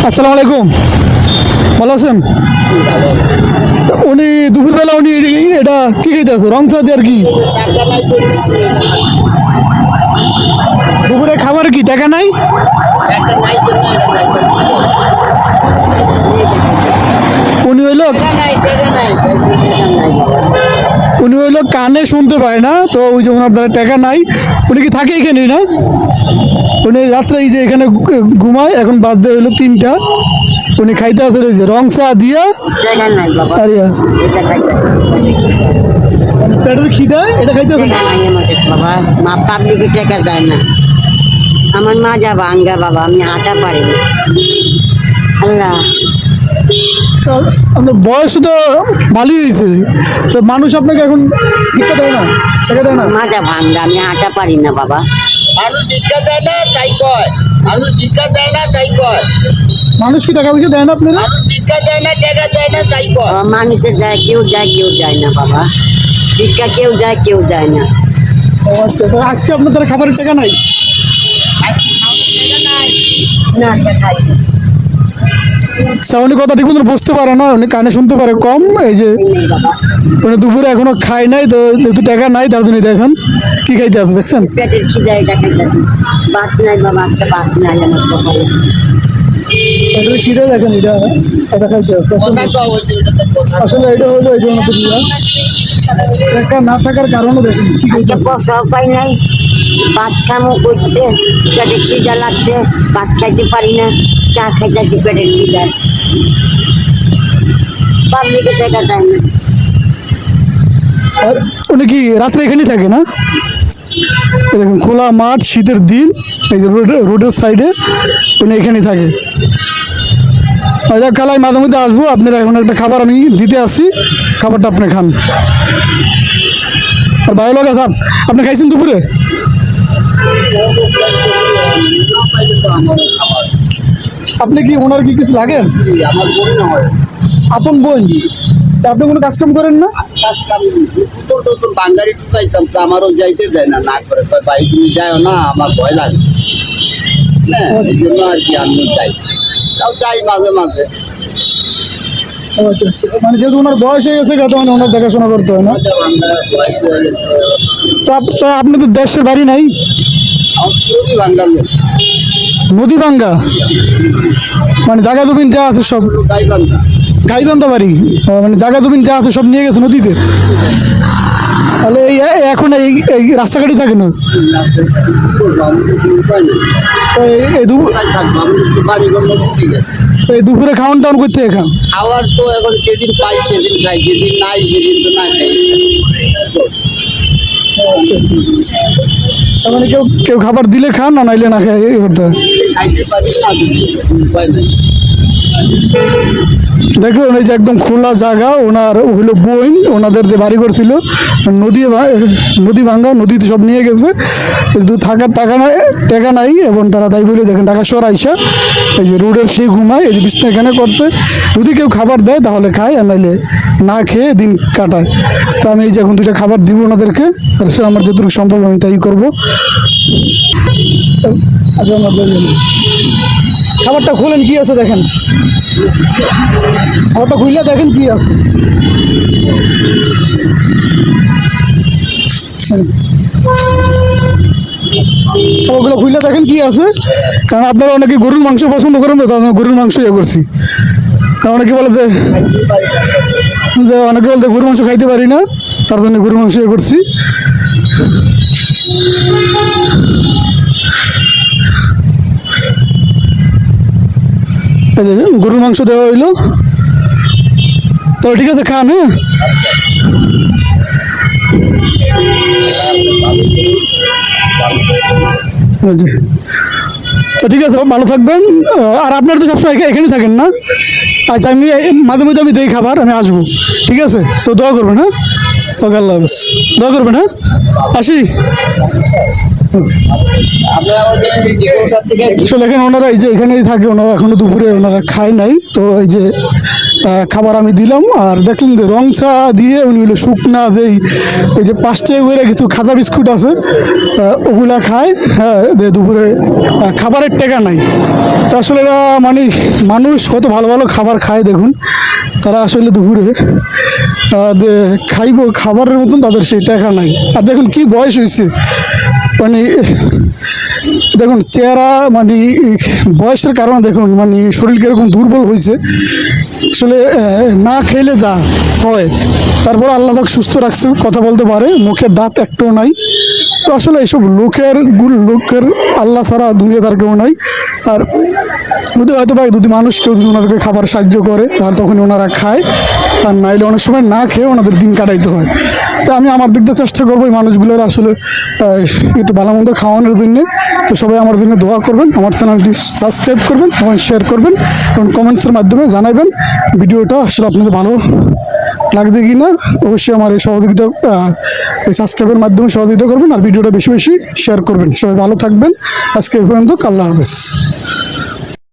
আসসালামু আলাইকুম, ভালো আছেন? উনি দুপুরবেলা উনি এটা কি খেতে আছে, রং চা দিয়ে আর কি দুপুরে খাবার কি টাকা নাই? উনি হইলো কানে শুনতে পায় না, তো ওই যে ওনার দ্বারা টাকা নাই। উনি কি থাকে এখানে না? উনি রাত্রে এই যে এখানে ঘুমায়, এখন বাদ দিয়ে হইলো 3টা। উনি খাইতে আসে যে রং চা দিয়া আর পেটের খিদা এটা খাইতে আসে বাবা। মা পাবলিকে টাকা দেয় না, আমার মাজা ভাঙ্গা বাবা, আমি হাঁটা পারি না। আল্লাহ, আপনার বয়স তো ভালোই হয়েছে, তো মানুষ আপনাকে এখন ভিক্ষা দেয় না, টাকা দেয় না? মাজা ভাঙ্গা, আমি হাঁটা পারি না বাবা। মানুষ ভিক্ষা দেয় না তাই কয়, মানুষ ভিক্ষা দেয় না তাই কয়, মানুষ কি টাকা পয়সা দেয় না আপনারা? মানুষ ভিক্ষা দেয় না টাকা দেয় না তাই কয়। বাবা, মানুষের যায়, কেউ যায় কেউ যায় না বাবা। ভিক্ষা কেউ যায় কেউ যায় না। ও আচ্ছা, তো আজকে আপনার দ্বারা খাবারের টাকা নাই? না, খাই আচ্ছা, উনি কথা ঠিক মতো বুঝতে পারে না, উনি কানে শুনতে পারে কম। এই যে বাবা, উনি দুপুরে এখনো খায় নাই, তো যেহেতু টাকা নাই তার জন্য দেখেন কি খাইতে আছে, দেখছেন? পেটের খিদা, এটা খাইতেছি। ভাত নাই বাবা, একটা ভাত নাই আমার কপালে। এটা খিদে দেখেন, এটা খাইতে আছে। কথা কও, ওই যে ওটাতে কথা। আসলে এটা হলো এই জন্য টাকা না থাকার কারণও দেখেন কি একটা খাইতেছে। পয়সা উপায় নাই, ভাত খামো করতে, পেটে খিদা লাগছে, ভাত খাইতে পারি না, চা খাইতেছি পেটের খিদায়। পাবলিকে টাকা দেয় না। আর উনি কি রাত্রে এখানেই থাকে না? এই দেখুন খোলা মাঠ, শীতের দিন, এই যে রোডের সাইডে উনি এখানেই থাকে। খেলায় মাঝে মধ্যে আসবো, আপনারা এখন একটা খাবার আমি দিতে আসছি, খাবারটা আপনি খান। আর ভালো লাগে স্যার, আপনি খাইছেন দুপুরে? আপনি কি ওনার কি কিছু লাগেন? আমার বোন না হয় আপন বোন? তা আপনি কোনো কাজকাম করেন না? কাজ কাম পুতুল টুতুল বাঙ্গারি ঢুকাইতাম, তো আমারও যাইতে দেয় না, না করে কয় ভাই তুমি যাও না, আমার ভয় লাগে না, এই জন্য আর কি আমিও যাই, তাও যাই মাঝে মাঝে। ও আচ্ছা আচ্ছা, মানে যেহেতু ওনার বয়স হয়ে গেছে, যাতে মানে ওনার দেখাশোনা করতে হয় না। মাঝে বাঙ্গা বয়স হয়ে গেছে। তো আপনি তো দেশের বাড়ি নাই? আমার পুরোই বাঙ্গাল লোক, নদী ভাঙ্গা মানে জায়গা জমিন যা আছে সব? গাই বাঙ্গা। গাইবান্ধা বাড়ি, মানে জায়গা জমিন যা আছে সব নিয়ে গেছে নদীতে। তাহলে এখন এই রাস্তাঘাটই থাকে না? তো এই দুপুরে খাওয়ান টাউন করতে এখান খাওয়ার তো এখন যেদিন পাই সেদিন খাই, যেদিন নাই সেদিন তো না খাই। তার মানে কেউ খাবার দিলে খান, না নাইলে না খায়, এই করতে হয়। খাইতে পারি না, উপায় নাই। দেখুন এই যে একদম খোলা জায়গা, ওনার হইলো বোন, ওনাদের যে বাড়ি করছিল নদী ভাঙ্গা, নদীতে সব নিয়ে গেছে। শুধু থাকার টাকা নাই, এবং তারা তাই বলে দেখেন ঢাকা শহর আইসা এই যে রোডের সেই ঘুমায়, এই যে বিছনা এখানে করছে। যদি কেউ খাবার দেয় তাহলে খায়, আর নাইলে না খেয়ে দিন কাটায়। তো আমি এই যে এখন 2টা খাবার দিব ওনাদেরকে, আর সে আমার যতটুকু সম্ভব আমি তাই করবো। খাবারটা খুলেন, কি আছে দেখেন, খাবারটা খুললে দেখেন কি আছে। খাবারগুলো খুললে দেখেন কি আছে, কারণ আপনারা অনেকে গরুর মাংস পছন্দ করেন, তো তার জন্য গরুর মাংস ইয়ে করছি। কারণ অনেকে বলে যে অনেকে বলতে গরুর মাংস খাইতে পারি না, তার জন্য গরুর মাংস ইয়ে করছি। গরুর মাংস দেওয়া হইলো, তাহলে ঠিক আছে খান। হ্যাঁ, তো ঠিক আছে, ভালো থাকবেন। আর আপনারা তো সবসময় এখানেই থাকেন না? আচ্ছা, আমি মাঝে মধ্যে আমি দেই খাবার, আমি আসবো, ঠিক আছে? তো দোয়া করবেন, হ্যাঁ। ওকে, আল্লাহ হাফেজ। দোয়া করবেন, হ্যাঁ, আসি। আসলে এখানে ওনারা এই যে এখানেই থাকে, ওনারা এখনো দুপুরে ওনারা খায় নাই, তো এই যে খাবার আমি দিলাম। আর দেখলেন যে রং চা দিয়ে উনি হলো শুকনা যেই এই যে 5 টাকা করে কিছু খাজা বিস্কুট আছে, ওগুলা খায়। হ্যাঁ, দুপুরে খাবারের টাকা নাই। তো আসলে এরা মানে মানুষ কত ভালো ভালো খাবার খায় দেখুন, তারা আসলে দুপুরে খাইব খাবারের মতন তাদের সেই টাকা নাই। আর দেখুন কি বয়স হয়েছে, মানে দেখুন চেহারা, মানে বয়সের কারণে দেখুন মানে শরীর কীরকম দুর্বল হয়েছে। আসলে না খেলে যা হয়, তারপর আল্লাহবাক সুস্থ রাখছে, কথা বলতে পারে, মুখের দাঁত একটাও নাই। তো আসলে এইসব লোকের আল্লাহ ছাড়া দুনিয়া তার কেউ নাই। আর যদি হয়তো ভাই যদি মানুষ কেউ যদি ওনাদেরকে খাবার সাহায্য করে তাহলে তখন ওনারা খায়, আর নাইলে অনেক সময় না খেয়ে ওনাদের দিন কাটাইতে হয়। তো আমি আমার দিক দিয়ে চেষ্টা করবো এই মানুষগুলোর আসলে একটু ভালো মন্দ খাওয়ানোর জন্যে। তো সবাই আমার জন্য দোয়া করবেন, আমার চ্যানেলটি সাবস্ক্রাইব করবেন এবং শেয়ার করবেন এবং কমেন্টসের মাধ্যমে জানাবেন ভিডিওটা আসলে আপনাদের ভালো লাগছে কি না। অবশ্যই আমার এই সহযোগিতা এই সাবস্ক্রাইবের মাধ্যমে সহযোগিতা করবেন আর ভিডিওটা বেশি বেশি শেয়ার করবেন। সবাই ভালো থাকবেন। আজকে এই পর্যন্ত, আল্লাহ হাফেজ।